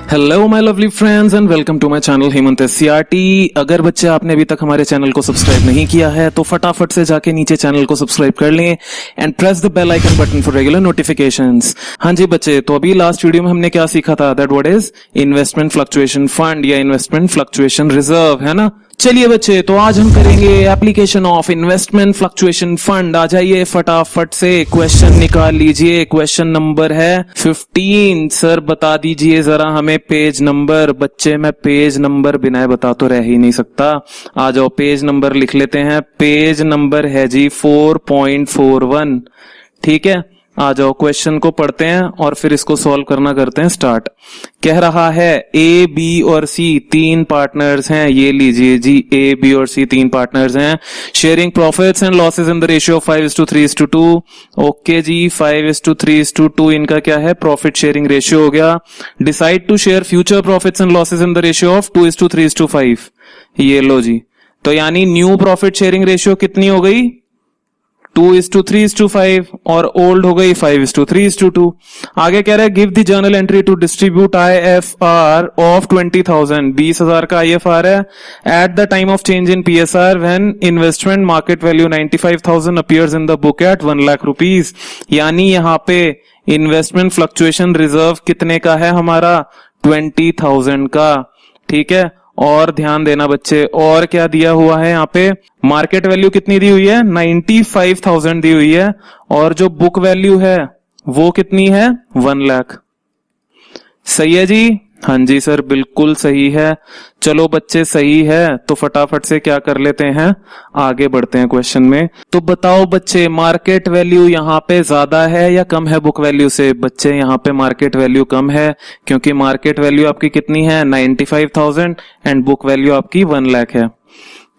Hello my lovely friends and welcome to my channel Hemant SCERT. अगर बच्चे आपने अभी तक हमारे चैनल को सब्सक्राइब नहीं किया है तो फटाफट से जाके नीचे चैनल को सब्सक्राइब कर लें and press the bell icon button for regular notifications. हाँ जी बच्चे, तो अभी लास्ट वीडियो में हमने क्या सीखा था, that what is investment fluctuation fund या इन्वेस्टमेंट फ्लक्चुएशन रिजर्व, है ना। चलिए बच्चे, तो आज हम करेंगे application of investment fluctuation fund. आ जाइए फटाफट से क्वेश्चन निकाल लीजिए। क्वेश्चन नंबर है 15। सर बता दीजिए जरा हमें पेज नंबर। बच्चे मैं पेज नंबर बिना बता तो रह ही नहीं सकता। आ जाओ पेज नंबर लिख लेते हैं। पेज नंबर है जी 4.41। ठीक है, आ जाओ क्वेश्चन को पढ़ते हैं और फिर इसको सॉल्व करना करते हैं स्टार्ट। कह रहा है ए बी और सी तीन पार्टनर्स हैं। ये लीजिए जी, ए बी और सी तीन पार्टनर्स हैं। Sharing profits and losses in the ratio of 5:3:2। Okay जी, 5:3:2 इनका क्या है, प्रॉफिट शेयरिंग रेशियो हो गया। Decide to share future profits and losses in the ratio of 2:3:5। ये लो जी, तो यानी न्यू प्रॉफिट शेयरिंग रेशियो कितनी हो गई, 2:3:5 और ओल्ड हो गई 5:3:2। आगे कह रहा है give the journal entry to distribute IFR of 20,000। 20,000 का IFR है at the time of change in PSR when investment market value 95,000 appears in the book at 1 lakh rupees. यानी यहाँ पे इन्वेस्टमेंट फ्लक्चुएशन रिजर्व कितने का है हमारा, 20,000 का। ठीक है, और ध्यान देना बच्चे, और क्या दिया हुआ है यहाँ पे, मार्केट वैल्यू कितनी दी हुई है, 95,000 दी हुई है, और जो बुक वैल्यू है वो कितनी है, 1 लाख। सही है जी, हाँ जी सर बिल्कुल सही है। चलो बच्चे सही है, तो फटाफट से क्या कर लेते हैं, आगे बढ़ते हैं क्वेश्चन में। तो बताओ बच्चे, मार्केट वैल्यू यहाँ पे ज्यादा है या कम है बुक वैल्यू से। बच्चे यहाँ पे मार्केट वैल्यू कम है, क्योंकि मार्केट वैल्यू आपकी कितनी है, 95,000 एंड बुक वैल्यू आपकी 1 लाख है।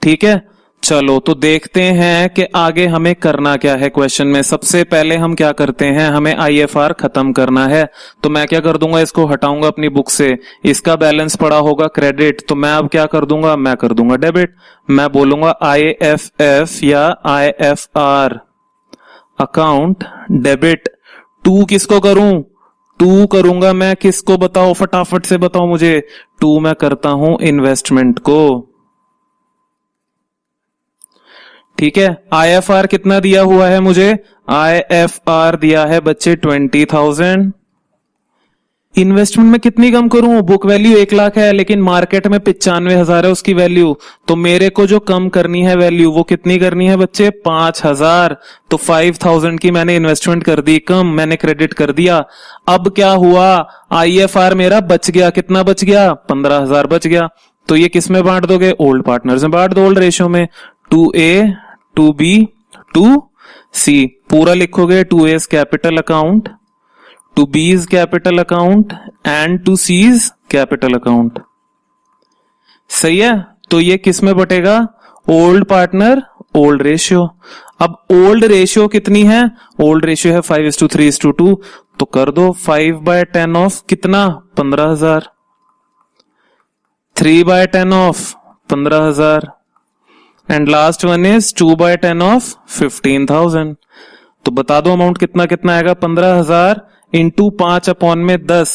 ठीक है, चलो तो देखते हैं कि आगे हमें करना क्या है। क्वेश्चन में सबसे पहले हम क्या करते हैं, हमें IFR खत्म करना है। तो मैं क्या कर दूंगा, इसको हटाऊंगा अपनी बुक से। इसका बैलेंस पड़ा होगा क्रेडिट, तो मैं अब क्या कर दूंगा, मैं कर दूंगा डेबिट। मैं बोलूंगा IFF या IFR अकाउंट डेबिट। 2 किसको करूं, 2 करूंगा मैं किसको, बताओ फटाफट से बताओ मुझे। 2 मैं करता हूं इन्वेस्टमेंट को। ठीक है, IFR कितना दिया हुआ है मुझे, IFR दिया है बच्चे 20,000। इन्वेस्टमेंट में कितनी कम करूं, बुक वैल्यू 1 लाख है लेकिन मार्केट में 95,000 है उसकी वैल्यू, तो मेरे को जो कम करनी है वैल्यू वो कितनी करनी है बच्चे, 5,000। तो 5,000 की मैंने इन्वेस्टमेंट कर दी कम, मैंने क्रेडिट कर दिया। अब क्या हुआ, IFR मेरा बच गया, कितना बच गया, 15,000 बच गया। तो ये किस में बांट दोगे, ओल्ड पार्टनर्स में बांट दो, ओल्ड रेशियो में। 2A 2B 2C पूरा लिखोगे। 2A is capital account, 2B is capital account and 2C is capital account. सही है, तो ये किस में बटेगा, ओल्ड पार्टनर ओल्ड रेशियो। अब ओल्ड रेशियो कितनी है, ओल्ड रेशियो है 5:3:2, तो कर दो 5/10 ऑफ कितना, 15,000। 3/10 of 15,000 and last one is 2/10 of 15,000। तो बता दो अमाउंट कितना कितना आएगा, 15,000 इंटू 5/10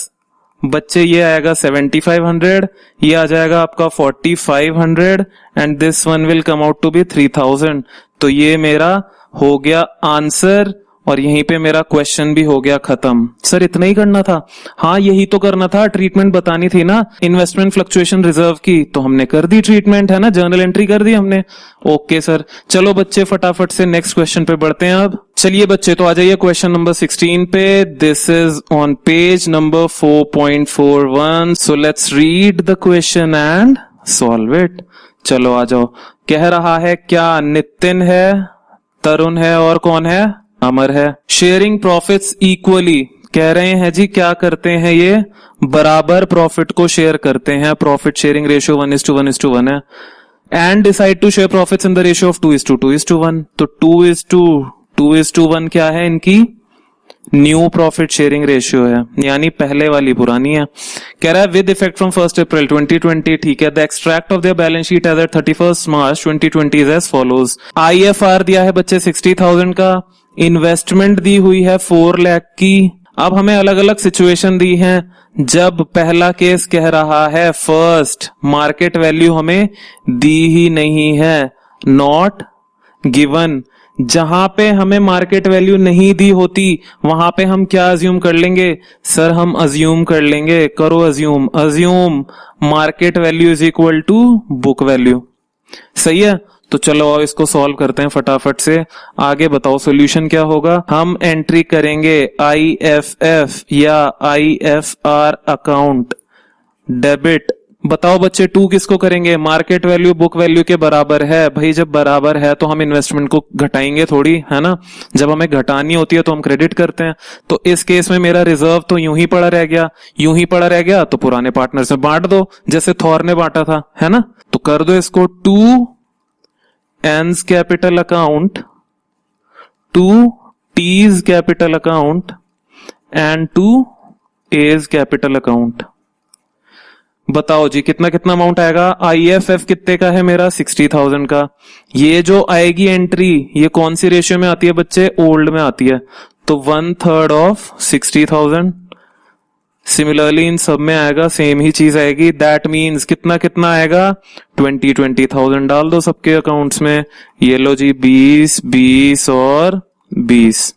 बच्चे, ये आएगा 7,500, ये आ जाएगा आपका 4,500 and this one will come out to be 3,000। तो ये मेरा हो गया आंसर और यहीं पे मेरा क्वेश्चन भी हो गया खत्म। सर इतना ही करना था, हाँ यही तो करना था, ट्रीटमेंट बतानी थी ना इन्वेस्टमेंट फ्लक्चुएशन रिजर्व की, तो हमने कर दी ट्रीटमेंट, है ना, जर्नल एंट्री कर दी हमने। ओके सर, चलो बच्चे फटाफट से नेक्स्ट क्वेश्चन पे बढ़ते हैं अब। चलिए बच्चे, तो आ जाइए क्वेश्चन नंबर 16 पे। This is on page number 4.41। So let's read the question and solve it. चलो आ जाओ। कह रहा है क्या, नितिन है, तरुण है और कौन है, अमर है। शेयरिंग प्रॉफिट्स इक्वली, कह रहे हैं जी क्या करते हैं, ये बराबर प्रॉफिट को शेयर करते हैं। प्रॉफिट शेयरिंग रेशियो 1:1:1 है। And decide to share profits in the ratio of 2:2:1। तो 2:2:1 क्या है इनकी, न्यू प्रॉफिट शेयरिंग रेशियो है, यानी पहले वाली पुरानी है। कह रहा है विद इफेक्ट फ्रॉम 1 अप्रैल 2020। ठीक है, the extract of their balance sheet as at 31 March 2020 is as follows. IFR दिया है बच्चे 60,000 का, इन्वेस्टमेंट दी हुई है 4 लाख की, अब हमें अलग अलग सिचुएशन दी हैं। जब पहला केस कह रहा है फर्स्ट मार्केट वैल्यू हमें दी ही नहीं है, नॉट गिवन। जहां पे हमें मार्केट वैल्यू नहीं दी होती वहां पे हम क्या अज्यूम कर लेंगे सर? हम अज्यूम कर लेंगे, करो assume, assume market value is equal to book value. सही है, तो चलो अब इसको सॉल्व करते हैं फटाफट से। आगे बताओ सॉल्यूशन क्या होगा। हम एंट्री करेंगे IFF या IFR अकाउंट डेबिट। बताओ बच्चे 2 किसको करेंगे? मार्केट वैल्यू बुक वैल्यू के बराबर है। भाई जब बराबर है तो हम इन्वेस्टमेंट को घटाएंगे थोड़ी, है ना? जब हमें घटानी होती है तो हम क्रेडिट करते हैं। तो इस केस में मेरा रिजर्व तो यूं ही पड़ा रह गया, यूं ही पड़ा रह गया, तो पुराने पार्टनर से बांट दो जैसे थॉर ने बांटा था, है ना? तो कर दो इसको 2 N's capital account, 2 T's capital account and 2 A's capital account. बताओ जी कितना कितना अमाउंट आएगा? IFF कितने का है मेरा? 60,000 का। ये जो आएगी एंट्री ये कौन सी रेशियो में आती है बच्चे? ओल्ड में आती है, तो 1/3 ऑफ 60,000। सिमिलरली इन सब में आएगा, सेम ही चीज आएगी। दैट मीन्स कितना कितना आएगा? 20,000 डाल दो सबके अकाउंट्स में। ये लो जी 20, 20 और 20।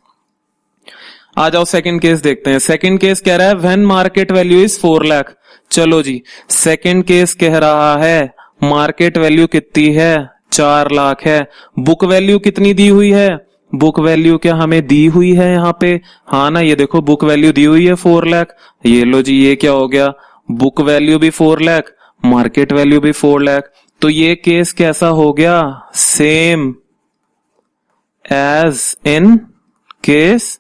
आ जाओ सेकंड केस देखते हैं। सेकंड केस कह रहा है when market value is 4 lakh. चलो जी सेकंड केस कह रहा है मार्केट वैल्यू कितनी है? 4 लाख है। बुक वैल्यू कितनी दी हुई है? बुक वैल्यू क्या हमें दी हुई है यहाँ पे? हाँ ना, ये देखो बुक वैल्यू दी हुई है 4 लाख। ये लो जी ये क्या हो गया? बुक वैल्यू भी 4 लाख, मार्केट वैल्यू भी 4 लाख। तो ये केस कैसा हो गया? Same as in case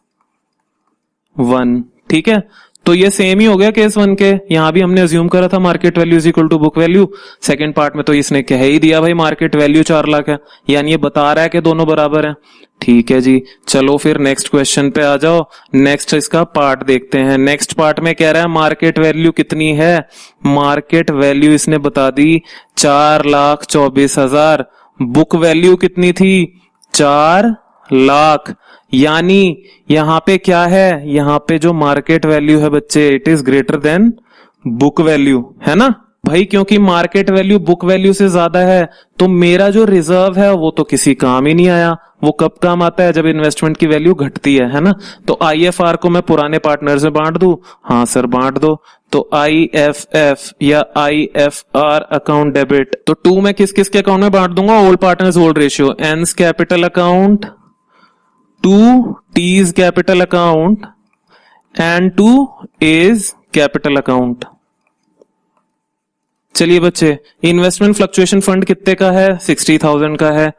1। ठीक है, तो ये सेम ही हो गया केस 1 के। यहां भी हमने अज्यूम करा था market value is equal to book value. Second part में तो इसने कह ही दिया भाई मार्केट वैल्यू 4 लाख है, यानी ये बता रहा है कि दोनों बराबर हैं। ठीक है जी, चलो फिर नेक्स्ट क्वेश्चन पे आ जाओ। नेक्स्ट इसका पार्ट देखते हैं। नेक्स्ट पार्ट में कह रहा है मार्केट वैल्यू कितनी है? मार्केट वैल्यू इसने बता दी 4,24,000। बुक वैल्यू कितनी थी? 4 लाख। यानी यहां पे क्या है? यहां पे जो मार्केट वैल्यू है बच्चे it is greater than book value, है ना भाई? क्योंकि मार्केट वैल्यू बुक वैल्यू से ज्यादा है तो मेरा जो रिजर्व है वो तो किसी काम ही नहीं आया। वो कब काम आता है? जब इन्वेस्टमेंट की वैल्यू घटती है ना? तो IFR को मैं पुराने पार्टनर से बांट दूं? हाँ सर बांट दो। तो IFF या IFR अकाउंट डेबिट, तो 2 में किस किस के अकाउंट में बांट दूंगा? Old partners old ratio, N's capital account, 2 T's capital account and 2 A's capital account. चलिए बच्चे इन्वेस्टमेंट फ्लक्चुएशन फंड कितने का है? 60,000 का है।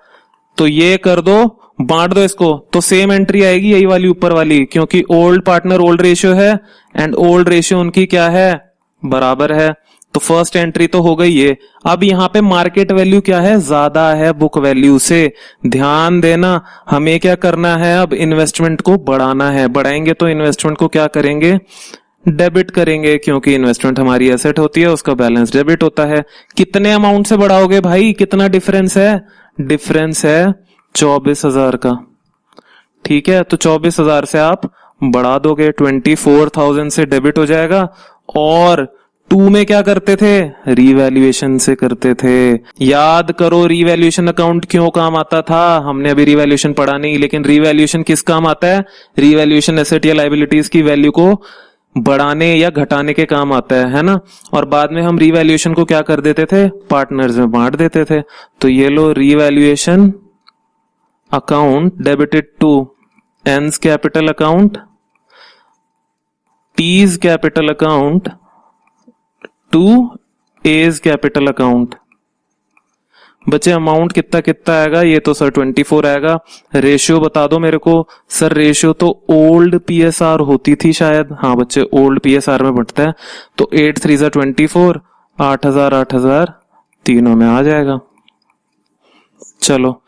तो ये कर दो, बांट दो इसको, तो सेम एंट्री आएगी यही वाली ऊपर वाली, क्योंकि ओल्ड पार्टनर ओल्ड रेशियो है एंड ओल्ड रेशियो उनकी क्या है? बराबर है। तो फर्स्ट एंट्री तो हो गई ये। अब यहाँ पे मार्केट वैल्यू क्या है? ज्यादा है बुक वैल्यू से। ध्यान देना, हमें क्या करना है? अब इन्वेस्टमेंट को बढ़ाना है। बढ़ाएंगे तो इन्वेस्टमेंट को क्या करेंगे? डेबिट करेंगे, क्योंकि इन्वेस्टमेंट हमारी एसेट होती है, उसका बैलेंस डेबिट होता है। कितने अमाउंट से बढ़ाओगे भाई? कितना डिफरेंस है? डिफरेंस है 24,000 का। ठीक है, तो 24,000 से आप बढ़ा दोगे, 24,000 से डेबिट हो जाएगा। और 2 में क्या करते थे? रीवैल्यूएशन से करते थे। याद करो रीवैल्यूएशन अकाउंट क्यों काम आता था? हमने अभी रीवैल्यूएशन पढ़ा नहीं, लेकिन रीवैल्यूएशन किस काम आता है? रीवैल्यूएशन एसेट या लायबिलिटीज की वैल्यू को बढ़ाने या घटाने के काम आता है ना? और बाद में हम रीवैल्यूएशन को क्या कर देते थे? पार्टनर्स में बांट देते थे। तो ये लो revaluation account debited to N's capital account, T's capital account to A's capital account. बच्चे अमाउंट कितना कितना आएगा? ये तो सर 24 आएगा। रेशियो बता दो मेरे को। सर रेशियो तो ओल्ड PSR होती थी शायद। हाँ बच्चे ओल्ड PSR में बढ़ता है। तो 8 3 24, 8,000 8,000 तीनों में आ जाएगा। चलो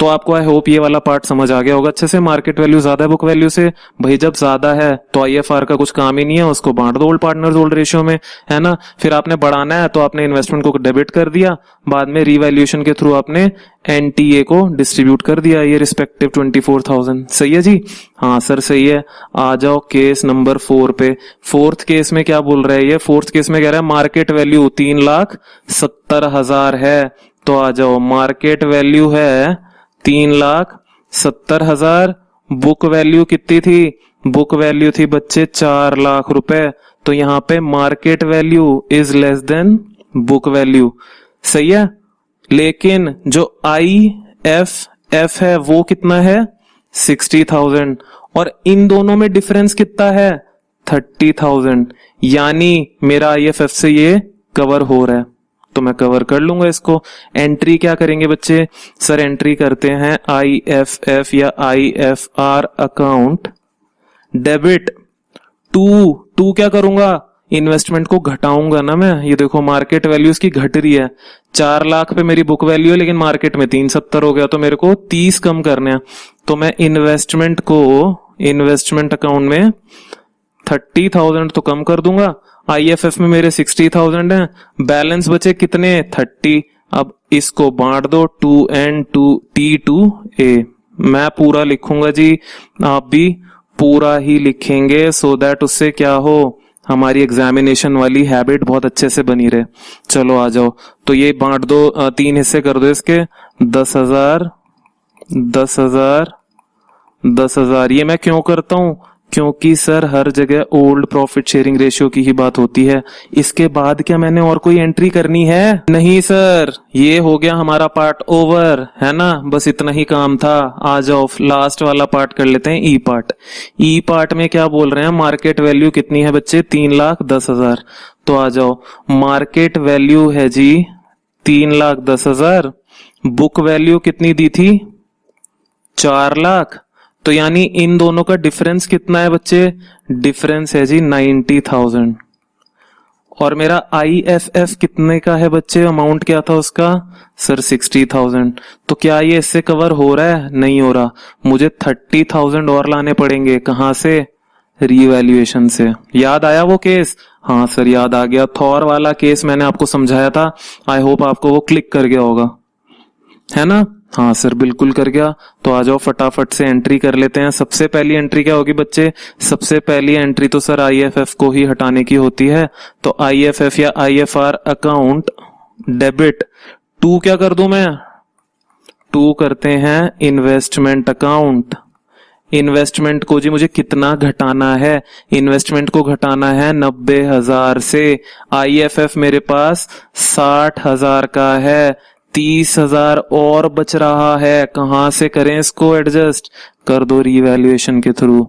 तो आपको आई होप ये वाला पार्ट समझ आ गया होगा अच्छे से। मार्केट वैल्यू ज्यादा है बुक वैल्यू से, भाई जब ज्यादा है तो आईएफआर का कुछ काम ही नहीं है, उसको बांट दो ओल्ड पार्टनर्स ओल्ड रेशियो में, है ना। फिर आपने बढ़ाना है तो आपने इन्वेस्टमेंट को डेबिट कर दिया, बाद में रीवैल्यूएशन के थ्रू आपने एनटीए को डिस्ट्रीब्यूट कर दिया, ये रिस्पेक्टिव 24,000। सही है जी? हाँ सर सही है। आ जाओ केस नंबर 4 पे। फोर्थ केस में क्या बोल रहा है ये? फोर्थ केस में कह रहा है मार्केट वैल्यू 3,70,000 है। तो आ जाओ, मार्केट वैल्यू है 3,70,000, बुक वैल्यू कितनी थी? बुक वैल्यू थी बच्चे 4 लाख रुपए। तो यहाँ पे market value is less than book value. सही है। लेकिन जो IFF है वो कितना है? 60,000। और इन दोनों में डिफरेंस कितना है? 30,000। यानी मेरा IFF से ये कवर हो रहा है, तो मैं कवर कर लूंगा इसको। एंट्री क्या करेंगे बच्चे? सर एंट्री करते हैं IFF या IFR अकाउंट डेबिट टू क्या करूंगा? इन्वेस्टमेंट को घटाऊंगा ना मैं। ये देखो मार्केट वैल्यू इसकी घट रही है, 4 लाख पे मेरी बुक वैल्यू है, लेकिन मार्केट में 370 हो गया, तो मेरे को 30 कम करने हैं। तो मैं इन्वेस्टमेंट को इन्वेस्टमेंट अकाउंट में 30,000 तो कम कर दूंगा। IFF में मेरे 60,000 है, बैलेंस बचे कितने? 30। अब इसको बांट दो 2N2T2A। मैं पूरा लिखूंगा जी, आप भी पूरा ही लिखेंगे, सो दैट उससे क्या हो, हमारी एग्जामिनेशन वाली हैबिट बहुत अच्छे से बनी रहे। चलो आ जाओ, तो ये बांट दो, 3 हिस्से कर दो इसके। 10,000 10,000 10,000। ये मैं क्यों करता हूं? क्योंकि सर हर जगह ओल्ड प्रॉफिट शेयरिंग रेशियो की ही बात होती है। इसके बाद क्या मैंने और कोई एंट्री करनी है? नहीं सर, ये हो गया हमारा पार्ट ओवर, है ना। बस इतना ही काम था। आ जाओ लास्ट वाला पार्ट कर लेते हैं, ई पार्ट। ई पार्ट में क्या बोल रहे हैं? मार्केट वैल्यू कितनी है बच्चे? 3,10,000। तो आ जाओ, मार्केट वैल्यू है जी 3,10,000, बुक वैल्यू कितनी दी थी? 4 लाख। तो यानी इन दोनों का डिफरेंस कितना है बच्चे? डिफरेंस है जी 90,000। और मेरा IFF कितने का है बच्चे? अमाउंट क्या था उसका? सर 60,000। तो क्या ये इससे कवर हो रहा है? नहीं हो रहा। मुझे 30,000 और लाने पड़ेंगे। कहां से? रीवैल्यूएशन से। याद आया वो केस? हाँ सर याद आ गया। थॉर वाला केस मैंने आपको समझाया था, आई होप आपको वो क्लिक कर गया होगा, है ना। हाँ सर बिल्कुल कर गया। तो आ जाओ फटाफट से एंट्री कर लेते हैं। सबसे पहली एंट्री क्या होगी बच्चे? सबसे पहली एंट्री तो सर IFF को ही हटाने की होती है। तो IFF या IFR अकाउंट डेबिट 2 क्या कर दूं मैं? 2 करते हैं इन्वेस्टमेंट अकाउंट। इन्वेस्टमेंट को जी मुझे कितना घटाना है? इन्वेस्टमेंट को घटाना है 90,000 से। IFF मेरे पास 60,000 का है, 30,000 और बच रहा है। कहां से करें इसको एडजस्ट? कर दो रीवैल्यूएशन के थ्रू।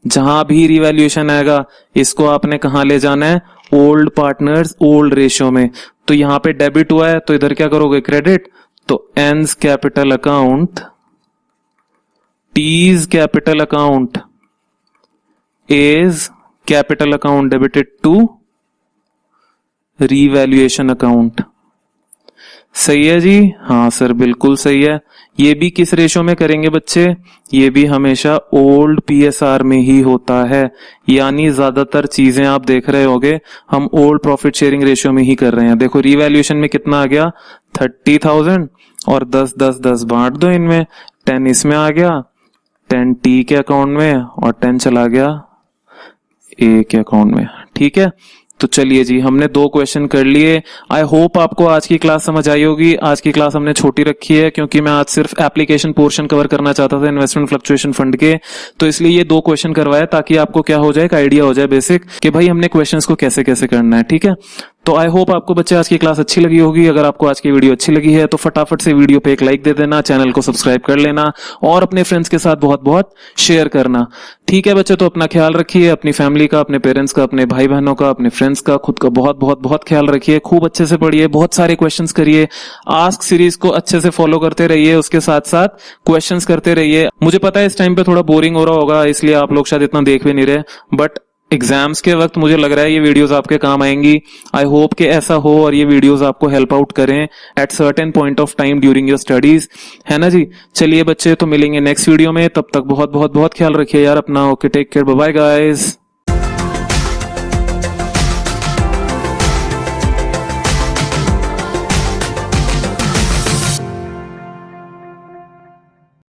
जहां भी रीवैल्यूएशन आएगा इसको आपने कहां ले जाना है? ओल्ड पार्टनर्स ओल्ड रेशियो में। तो यहां पे डेबिट हुआ है तो इधर क्या करोगे? क्रेडिट। तो N's capital account T's capital account A's capital account debited to revaluation account. सही है जी? हाँ सर बिल्कुल सही है। ये भी किस रेशो में करेंगे बच्चे? ये भी हमेशा ओल्ड PSR में ही होता है। यानी ज्यादातर चीजें आप देख रहे होगे हम ओल्ड प्रॉफिट शेयरिंग रेशियो में ही कर रहे हैं। देखो रीवैल्यूएशन में कितना आ गया? 30,000 और 10 बांट दो इनमें, 10 इसमें आ गया, 10 T के अकाउंट में और 10 चला गया A के अकाउंट में। ठीक है, तो चलिए जी हमने 2 क्वेश्चन कर लिए। आई होप आपको आज की क्लास समझ आई होगी। आज की क्लास हमने छोटी रखी है क्योंकि मैं आज सिर्फ एप्लीकेशन पोर्शन कवर करना चाहता था इन्वेस्टमेंट फ्लक्चुएशन फंड के, तो इसलिए ये 2 क्वेश्चन करवाया ताकि आपको क्या हो जाए, एक आइडिया हो जाए बेसिक कि भाई हमने क्वेश्चंस को कैसे कैसे करना है। ठीक है, तो आई होप आपको बच्चे आज की क्लास अच्छी लगी होगी। अगर आपको आज की वीडियो अच्छी लगी है तो फटाफट से वीडियो पे एक लाइक दे देना, चैनल को सब्सक्राइब कर लेना और अपने फ्रेंड्स के साथ बहुत बहुत शेयर करना। ठीक है बच्चे, तो अपना ख्याल रखिए, अपनी फैमिली का, अपने पेरेंट्स का, अपने भाई बहनों का, अपने फ्रेंड्स का, खुद का बहुत बहुत बहुत ख्याल रखिए। खूब अच्छे से पढ़िए, बहुत सारे क्वेश्चंस करिए, आस्क सीरीज को अच्छे से फॉलो करते रहिए, उसके साथ साथ क्वेश्चंस करते रहिए। मुझे पता है इस टाइम पे थोड़ा बोरिंग हो रहा होगा इसलिए आप लोग शायद इतना देख भी नहीं रहे, बट एग्जाम्स के वक्त मुझे लग रहा है ये वीडियोस आपके काम आएंगी। आई होप कि ऐसा हो और ये वीडियोस आपको हेल्प आउट करें at certain point of time during your studies, है ना जी। चलिए बच्चे, तो मिलेंगे नेक्स्ट वीडियो में, तब तक बहुत बहुत बहुत ख्याल रखिए यार अपना। Okay, take care, bye bye guys.